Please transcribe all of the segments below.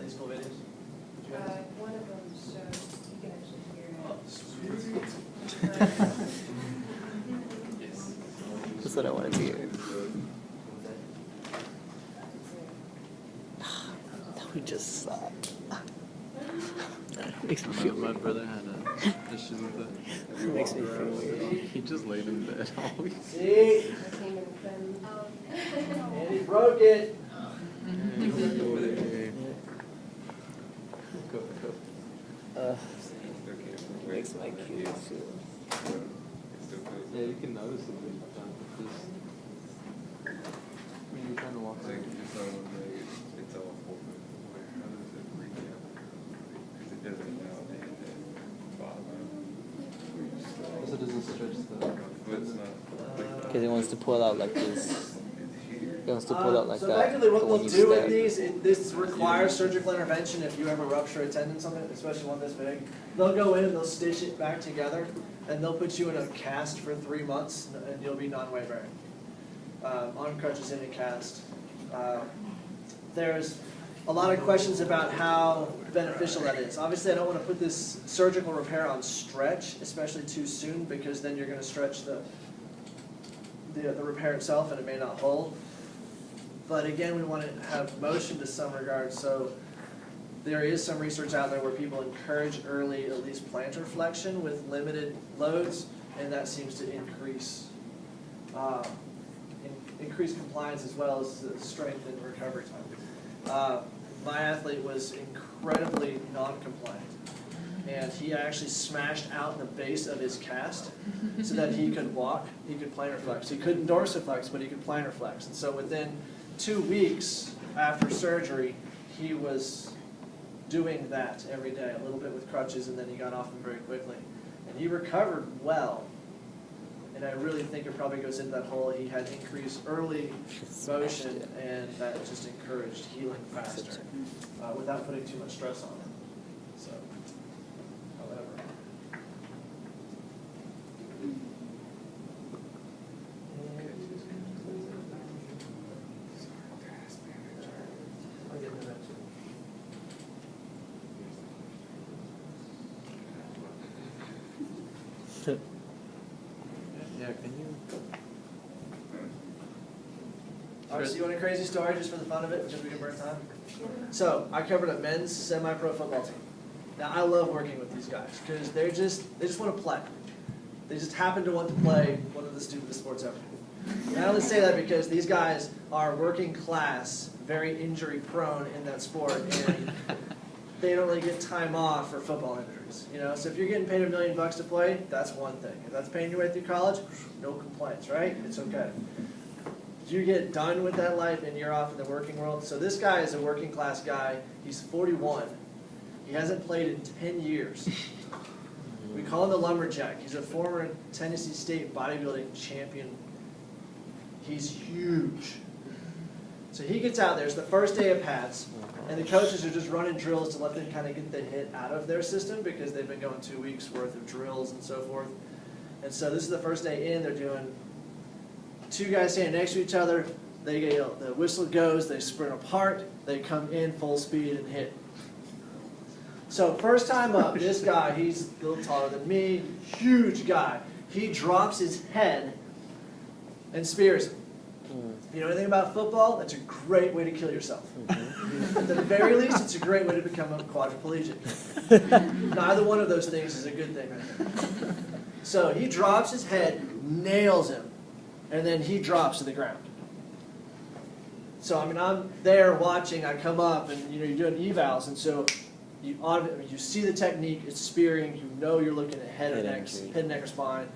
these cool videos? One of them shows you can actually hear it. Oh, sweet. Yes. That's what I wanted to hear. That would just suck. Makes me feel My weird. brother had a issue with it. It makes me feel weird. He just laid in bed all week. See? I came in from, And he broke it. It makes my kids feel. Yeah, you can notice it. When you're trying to walk It's all open. How does it recap? Because it doesn't now at the bottom. because it doesn't stretch the. But it's not. Because it wants to pull out like this. It wants to pull out like so that. effectively what but when they'll you do with step- these, this requires surgical intervention if you ever rupture a tendon, something, especially one this big. They'll go in and they'll stitch it back together, and they'll put you in a cast for 3 months, and you'll be non-weight bearing. On crutches in a cast. There's a lot of questions about how beneficial that is. Obviously, I don't want to put this surgical repair on stretch, especially too soon, because then you're going to stretch the repair itself, and it may not hold. But again, we want to have motion to some regard, so there is some research out there where people encourage early, at least plantar flexion with limited loads, and that seems to increase compliance as well as the strength and recovery time. My athlete was incredibly non-compliant, and he actually smashed out the base of his cast so that he could walk, he could plantar flex. He couldn't dorsiflex, but he could plantar flex. And so within 2 weeks after surgery, he was doing that every day, a little bit with crutches, and then he got off them very quickly. And he recovered well. And I really think it probably goes into that whole, he had increased early motion, and that just encouraged healing faster without putting too much stress on it. So, however. I'll get into that too. Yeah, can you? All right, so you want a crazy story just for the fun of it, just we can burn time? So, I covered a men's semi-pro football team. Now, I love working with these guys because they just want to play. They just happen to want to play one of the stupidest sports ever. And I only say that because these guys are working class, very injury prone in that sport, and they don't really get time off for football injuries. You know, so if you're getting paid $1 million to play, that's one thing. If that's paying your way through college, no complaints, right? It's okay. You get done with that life and you're off in the working world. So this guy is a working class guy. He's 41. He hasn't played in 10 years. We call him the lumberjack. He's a former Tennessee State bodybuilding champion. He's huge. So he gets out there. It's the first day of pads. And the coaches are just running drills to let them kind of get the hit out of their system because they've been going 2 weeks worth of drills and so forth. And so this is the first day in. They're doing 2 guys standing next to each other. They get, the whistle goes. They sprint apart. They come in full speed and hit. So first time up, this guy, he's a little taller than me, huge guy. He drops his head and spears him. If you know anything about football, that's a great way to kill yourself. At the very least, it's a great way to become a quadriplegic. Neither one of those things is a good thing right there. So he drops his head, nails him, and then he drops to the ground. So I mean, I'm there watching. I come up, and you're doing evals, and so you see the technique. It's spearing. You know you're looking at head, neck, or spine.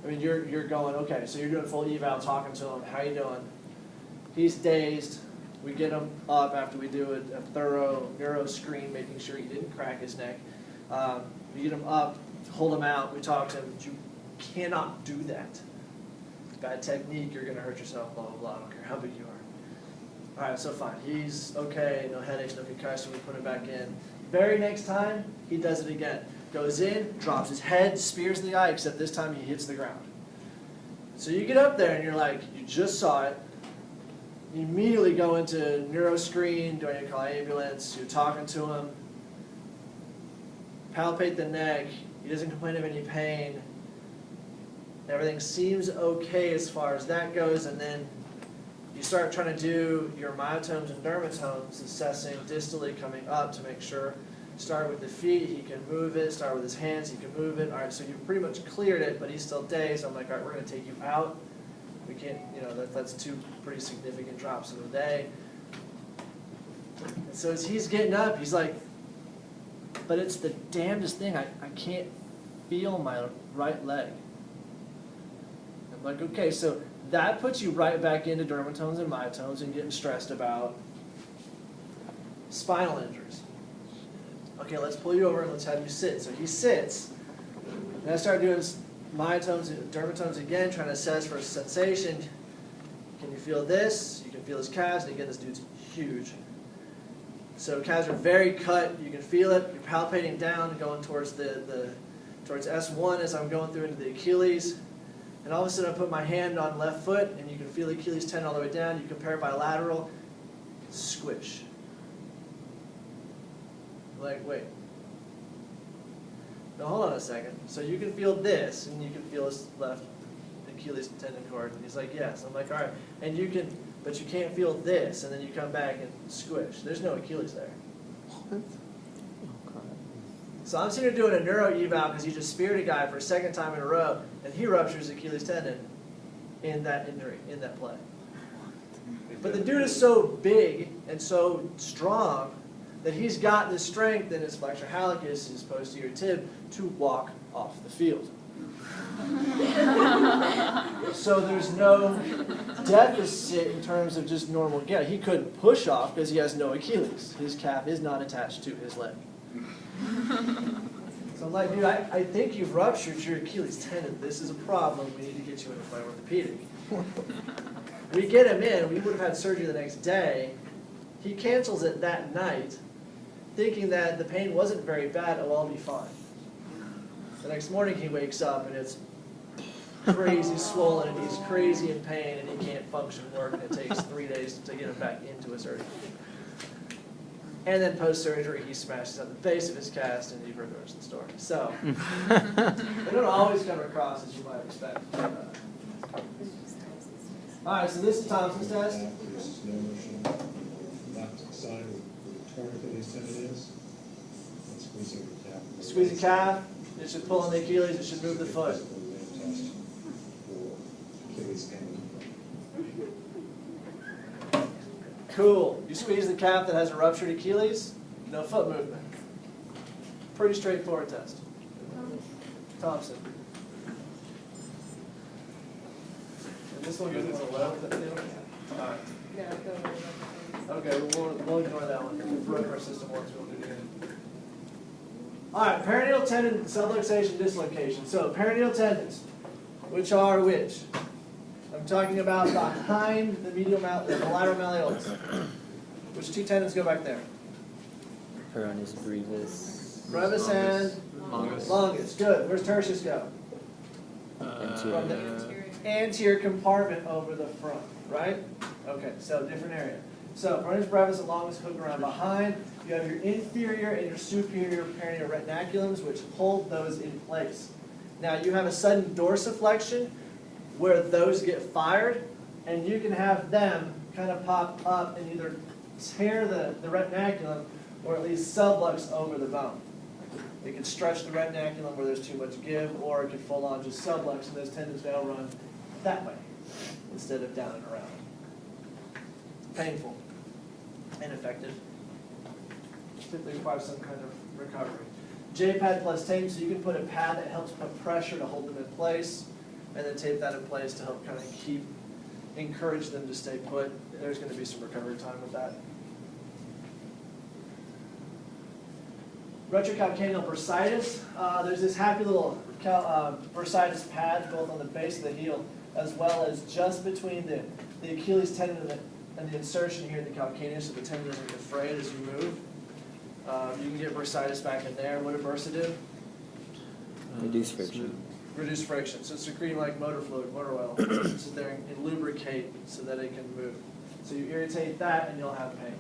I mean, you're going, okay, so you're doing full eval, talking to him. How you doing? He's dazed. We get him up after we do a thorough neuro screen, making sure he didn't crack his neck. We get him up, hold him out. We talk to him. You cannot do that. Bad technique. You're going to hurt yourself, blah, blah, blah. I don't care how big you are. All right, so fine. He's okay. No headaches, no concussion. We put him back in. Very next time, he does it again. Goes in, drops his head, spears the eye, except this time he hits the ground. So you get up there and you're like, you just saw it. You immediately go into neuroscreen, do I need to call ambulance, you're talking to him, palpate the neck, he doesn't complain of any pain, everything seems okay as far as that goes, and then you start trying to do your myotomes and dermatomes, assessing distally coming up to make sure. Start with the feet, he can move it, start with his hands, he can move it. All right, so you've pretty much cleared it, but he's still dazed. I'm like, all right, we're gonna take you out. We can't, that's two pretty significant drops in a day. And so as he's getting up, he's like, but it's the damnedest thing, I can't feel my right leg. I'm like, okay, so that puts you right back into dermatomes and myotomes and getting stressed about spinal injuries. Okay, let's pull you over and let's have you sit. So he sits, and I start doing myotomes and dermatomes again, trying to assess for a sensation. Can you feel this? You can feel his calves, and again, this dude's huge. So calves are very cut, you can feel it, you're palpating down, going towards towards S1 as I'm going through into the Achilles. And all of a sudden I put my hand on left foot, and you can feel the Achilles tendon all the way down. You compare bilateral, squish. Like, wait. Now hold on a second. So you can feel this, and you can feel his left Achilles tendon cord. And he's like, yes. I'm like, all right. And you can, but you can't feel this, and then you come back and squish. There's no Achilles there. What? So I'm sitting here doing a neuro eval because he just speared a guy for a second time in a row, and he ruptures Achilles tendon in that injury, in that play. But the dude is so big and so strong that he's got the strength in his flexor hallucis, his posterior tib, to walk off the field. So there's no deficit in terms of just normal get. He couldn't push off because he has no Achilles. His calf is not attached to his leg. So I'm like, dude, I think you've ruptured your Achilles tendon. This is a problem. We need to get you in my orthopedic. We get him in. We would have had surgery the next day. He cancels it that night, thinking that the pain wasn't very bad. Oh, I'll be fine. The next morning he wakes up and it's crazy swollen and he's crazy in pain and he can't function work and it takes 3 days to get him back into a surgery. And then post-surgery he smashes out the base of his cast and you've heard the rest of the story. So, they don't always come across as you might expect. Alright, so this is Thompson's test. There's no motion. Left side where the torn Achilles tendon is. And squeezing the calf. Squeeze the calf. It should pull on the Achilles. It should move the foot. Test for Achilles tendon. Cool. You squeeze the calf that has a ruptured Achilles, no foot movement. Pretty straightforward test. Thompson. And this one goes into 11. All right. No, go with it. Okay, we'll ignore that one. If the rotor system works, we'll do it again. All right, perineal tendon subluxation dislocation. So perineal tendons, which are which? I'm talking about behind the the lateral malleolus. Which two tendons go back there? Peroneus brevis. Brevis and longus. Good. Where's tertius go? From the anterior compartment over the front, right? Okay, so different area. So peroneus brevis and longus hook around behind. You have your inferior and your superior perineal retinaculums, which hold those in place. Now you have a sudden dorsiflexion where those get fired, and you can have them kind of pop up and either tear the retinaculum or at least sublux over the bone. It can stretch the retinaculum where there's too much give, or it can full on just sublux, and those tendons now run that way instead of down and around. Painful, ineffective. Typically requires some kind of recovery. J-pad plus tape, so you can put a pad that helps put pressure to hold them in place, and then tape that in place to help kind of encourage them to stay put. There's going to be some recovery time with that. Retrocalcaneal bursitis. There's this happy little bursitis pad both on the base of the heel as well as just between the Achilles tendon and the insertion here in the calcaneus, so the tendon doesn't get frayed as you move. You can get bursitis back in there. What did bursa do? Reduce friction. Reduce friction. So it's secreting like motor fluid, motor oil. Sit there and lubricate so that it can move. So you irritate that and you'll have pain.